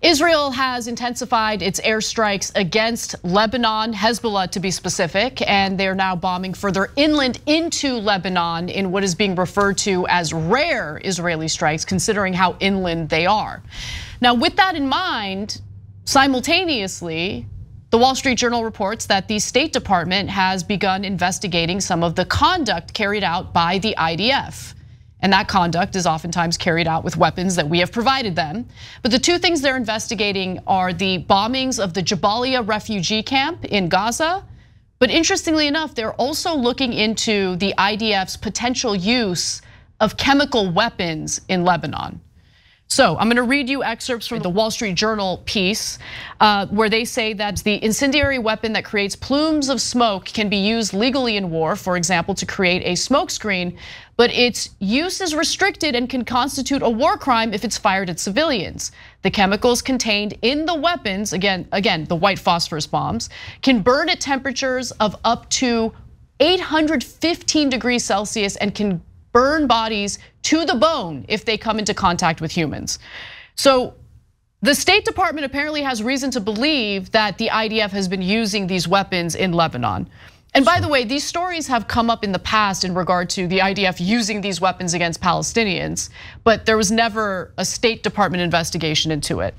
Israel has intensified its airstrikes against Lebanon, Hezbollah to be specific, and they're now bombing further inland into Lebanon in what is being referred to as rare Israeli strikes, considering how inland they are. Now, with that in mind, simultaneously, the Wall Street Journal reports that the State Department has begun investigating some of the conduct carried out by the IDF. And that conduct is oftentimes carried out with weapons that we have provided them. But the two things they're investigating are the bombings of the Jabalia refugee camp in Gaza. But interestingly enough, they're also looking into the IDF's potential use of chemical weapons in Lebanon. So I'm gonna read you excerpts from the Wall Street Journal piece where they say that the incendiary weapon that creates plumes of smoke can be used legally in war, for example, to create a smoke screen, but its use is restricted and can constitute a war crime if it's fired at civilians. The chemicals contained in the weapons, again, the white phosphorus bombs, can burn at temperatures of up to 815 degrees Celsius and can burn bodies to the bone if they come into contact with humans. So the State Department apparently has reason to believe that the IDF has been using these weapons in Lebanon. And by the way, these stories have come up in the past in regard to the IDF using these weapons against Palestinians, but there was never a State Department investigation into it.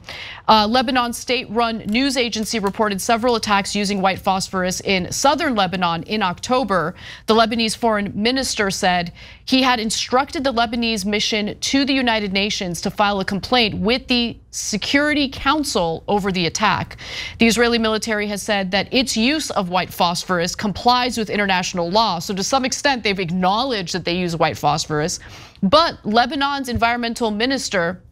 Lebanon's state-run news agency reported several attacks using white phosphorus in southern Lebanon in October. The Lebanese foreign minister said he had instructed the Lebanese mission to the United Nations to file a complaint with the Security Council over the attack. The Israeli military has said that its use of white phosphorus complies with international law. So to some extent, they've acknowledged that they use white phosphorus. But Lebanon's environmental minister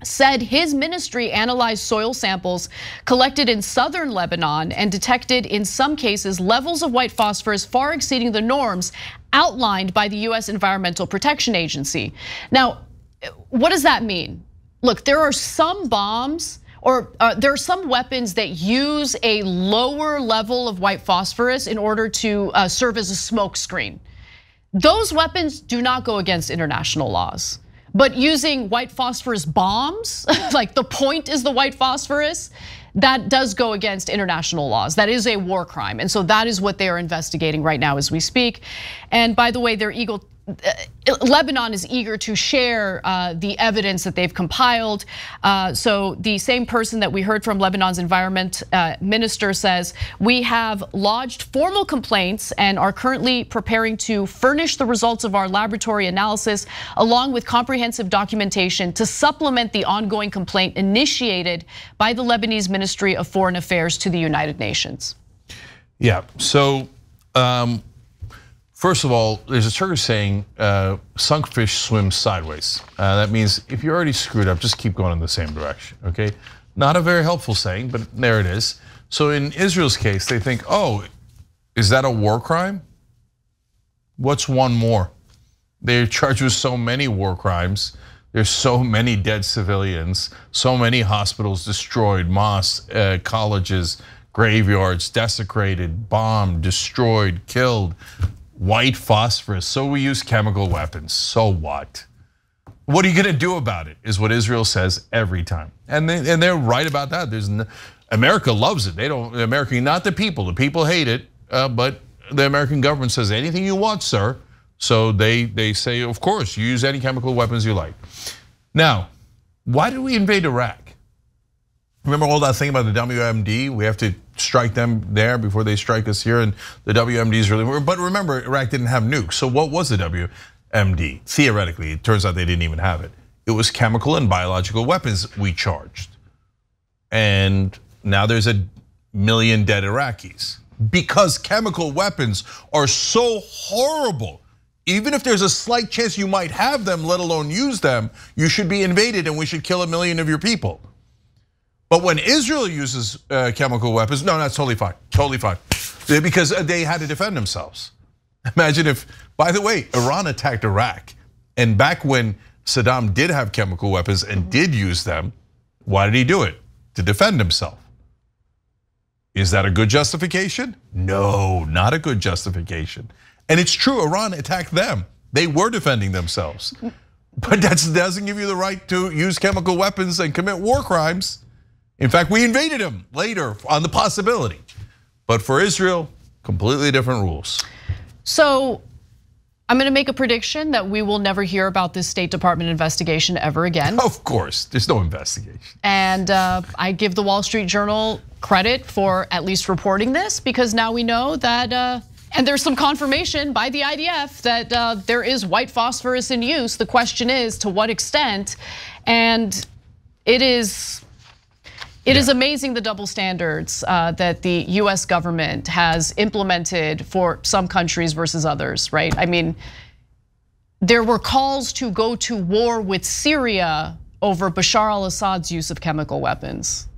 said his ministry analyzed soil samples collected in southern Lebanon and detected in some cases levels of white phosphorus far exceeding the norms outlined by the US Environmental Protection Agency. Now, what does that mean? Look, there are some bombs or there are some weapons that use a lower level of white phosphorus in order to serve as a smoke screen. Those weapons do not go against international laws. But using white phosphorus bombs, like the point is the white phosphorus, that does go against international laws. That is a war crime. And so that is what they are investigating right now as we speak. And by the way, Lebanon is eager to share the evidence that they've compiled. So the same person that we heard from, Lebanon's environment minister, says, we have lodged formal complaints and are currently preparing to furnish the results of our laboratory analysis along with comprehensive documentation to supplement the ongoing complaint initiated by the Lebanese Ministry of Foreign Affairs to the United Nations. Yeah, so first of all, there's a Turkish saying, sunk fish swims sideways. That means if you're already screwed up, just keep going in the same direction, okay? Not a very helpful saying, but there it is. So in Israel's case, they think, oh, is that a war crime? What's one more? They're charged with so many war crimes. There's so many dead civilians, so many hospitals destroyed, mosques, colleges, graveyards desecrated, bombed, destroyed, killed. White phosphorus, so we use chemical weapons, so what? What are you gonna do about it, is what Israel says every time. And they're right about that. America loves it. America, not the people hate it, but the American government says anything you want, sir. So they say, of course, you use any chemical weapons you like. Now, why did we invade Iraq? Remember all that thing about the WMD? We have to strike them there before they strike us here, and the WMD is really, but remember, Iraq didn't have nukes. So what was the WMD? Theoretically, it turns out they didn't even have it. It was chemical and biological weapons we charged. And now there's 1 million dead Iraqis because chemical weapons are so horrible. Even if there's a slight chance you might have them, let alone use them, you should be invaded and we should kill 1 million of your people. But when Israel uses chemical weapons, no, that's totally fine, because they had to defend themselves. Imagine if, by the way, Iran attacked Iraq, and back when Saddam did have chemical weapons and did use them, why did he do it? To defend himself. Is that a good justification? No, not a good justification. And it's true, Iran attacked them. They were defending themselves. But that doesn't give you the right to use chemical weapons and commit war crimes. In fact, we invaded them later on the possibility. But for Israel, completely different rules. So I'm going to make a prediction that we will never hear about this State Department investigation ever again. Of course, there's no investigation. And I give the Wall Street Journal credit for at least reporting this, because now we know that, and there's some confirmation by the IDF that there is white phosphorus in use. The question is to what extent, and it is amazing the double standards that the US government has implemented for some countries versus others, right? I mean, there were calls to go to war with Syria over Bashar al-Assad's use of chemical weapons,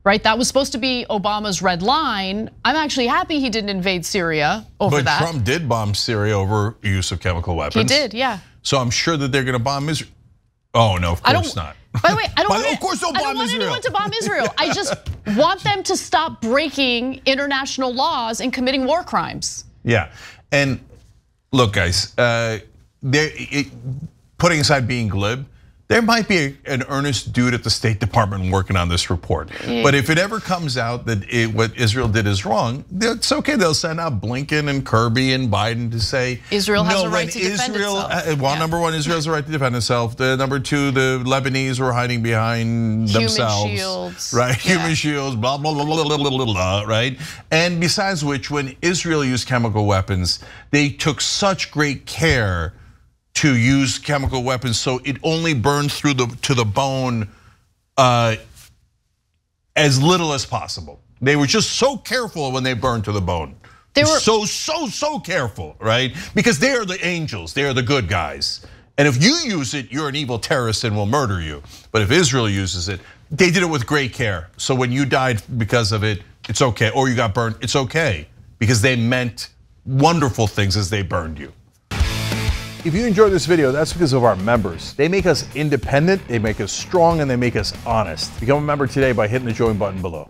right? That was supposed to be Obama's red line. I'm actually happy he didn't invade Syria over that. But Trump did bomb Syria over use of chemical weapons. He did, yeah. So I'm sure that they're gonna bomb Israel. Oh no, of course not. By the way, I don't want anyone to bomb Israel. I just want them to stop breaking international laws and committing war crimes. Yeah, and look, guys, putting aside being glib, there might be an earnest dude at the State Department working on this report. But if it ever comes out that what Israel did is wrong, it's okay. They'll send out Blinken and Kirby and Biden to say Israel has a right to defend itself. Well, number one, Israel has a right to defend itself. Number two, the Lebanese were hiding behind themselves. Human shields. Right, human shields, blah, blah, blah, blah, blah, blah, blah, right? And besides which, when Israel used chemical weapons, they took such great care to use chemical weapons so it only burned through to the bone as little as possible. They were just so careful when they burned to the bone. They were so careful, right? Because they are the angels, they are the good guys. And if you use it, you're an evil terrorist and will murder you. But if Israel uses it, they did it with great care. So when you died because of it, it's okay. Or you got burned, it's okay. Because they meant wonderful things as they burned you. If you enjoyed this video, that's because of our members. They make us independent, they make us strong, and they make us honest. Become a member today by hitting the join button below.